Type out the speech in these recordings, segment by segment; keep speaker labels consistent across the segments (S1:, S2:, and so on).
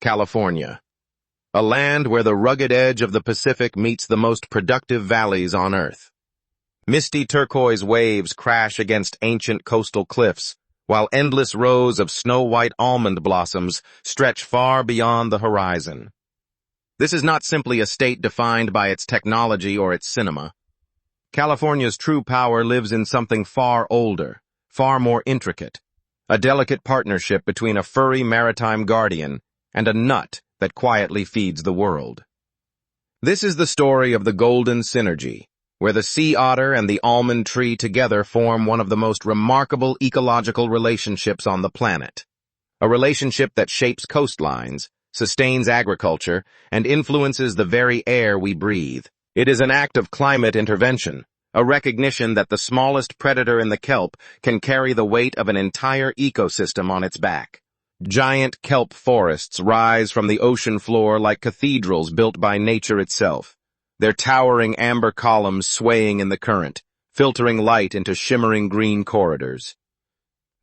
S1: California, a land where the rugged edge of the Pacific meets the most productive valleys on Earth. Misty turquoise waves crash against ancient coastal cliffs, while endless rows of snow-white almond blossoms stretch far beyond the horizon. This is not simply a state defined by its technology or its cinema. California's true power lives in something far older, far more intricate, a delicate partnership between a furry maritime guardian and a nut that quietly feeds the world. This is the story of the golden synergy, where the sea otter and the almond tree together form one of the most remarkable ecological relationships on the planet. A relationship that shapes coastlines, sustains agriculture, and influences the very air we breathe. It is an act of climate intervention, a recognition that the smallest predator in the kelp can carry the weight of an entire ecosystem on its back. Giant kelp forests rise from the ocean floor like cathedrals built by nature itself, their towering amber columns swaying in the current, filtering light into shimmering green corridors.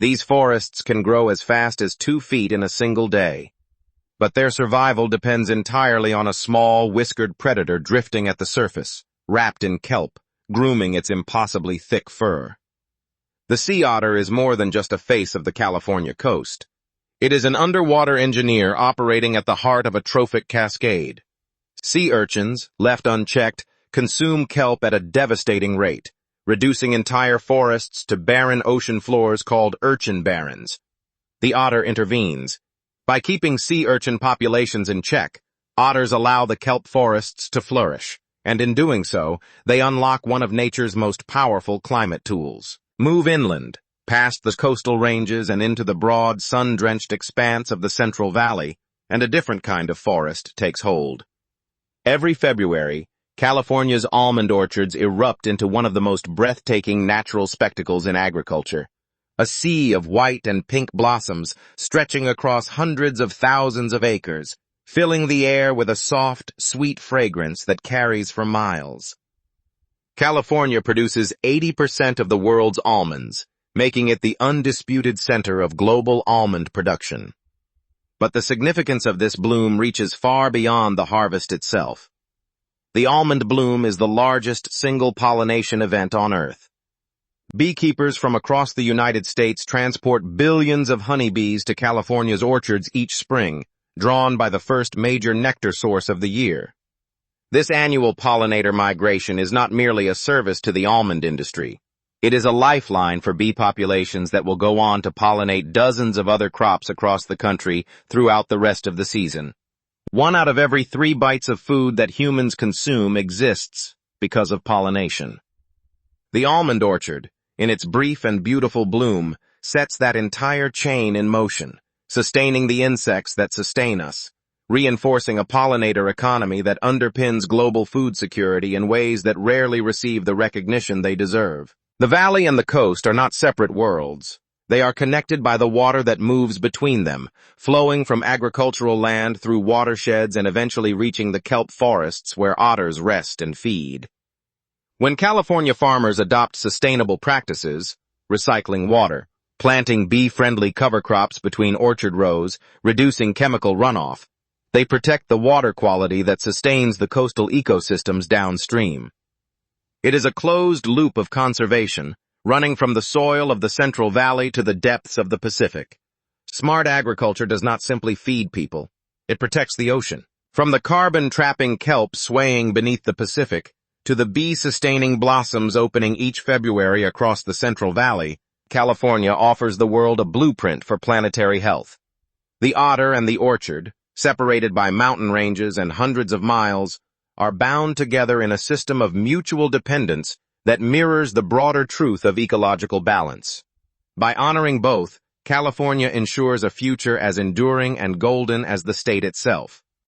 S1: These forests can grow as fast as 2 feet in a single day, but their survival depends entirely on a small, whiskered predator drifting at the surface, wrapped in kelp, grooming its impossibly thick fur. The sea otter is more than just a face of the California coast. It is an underwater engineer operating at the heart of a trophic cascade. Sea urchins, left unchecked, consume kelp at a devastating rate, reducing entire forests to barren ocean floors called urchin barrens. The otter intervenes. By keeping sea urchin populations in check, otters allow the kelp forests to flourish, and in doing so, they unlock one of nature's most powerful climate tools. Move inland, past the coastal ranges and into the broad, sun-drenched expanse of the Central Valley, and a different kind of forest takes hold. Every February, California's almond orchards erupt into one of the most breathtaking natural spectacles in agriculture. A sea of white and pink blossoms stretching across hundreds of thousands of acres, filling the air with a soft, sweet fragrance that carries for miles. California produces 80% of the world's almonds, making it the undisputed center of global almond production. But the significance of this bloom reaches far beyond the harvest itself. The almond bloom is the largest single pollination event on Earth. Beekeepers from across the United States transport billions of honeybees to California's orchards each spring, drawn by the first major nectar source of the year. This annual pollinator migration is not merely a service to the almond industry. It is a lifeline for bee populations that will go on to pollinate dozens of other crops across the country throughout the rest of the season. 1 out of every 3 bites of food that humans consume exists because of pollination. The almond orchard, in its brief and beautiful bloom, sets that entire chain in motion, sustaining the insects that sustain us, reinforcing a pollinator economy that underpins global food security in ways that rarely receive the recognition they deserve. The valley and the coast are not separate worlds. They are connected by the water that moves between them, flowing from agricultural land through watersheds and eventually reaching the kelp forests where otters rest and feed. When California farmers adopt sustainable practices, recycling water, planting bee-friendly cover crops between orchard rows, reducing chemical runoff, they protect the water quality that sustains the coastal ecosystems downstream. It is a closed loop of conservation, running from the soil of the Central Valley to the depths of the Pacific. Smart agriculture does not simply feed people. It protects the ocean. From the carbon-trapping kelp swaying beneath the Pacific, to the bee-sustaining blossoms opening each February across the Central Valley, California offers the world a blueprint for planetary health. The otter and the orchard, separated by mountain ranges and hundreds of miles, are bound together in a system of mutual dependence that mirrors the broader truth of ecological balance. By honoring both, California ensures a future as enduring and golden as the state itself.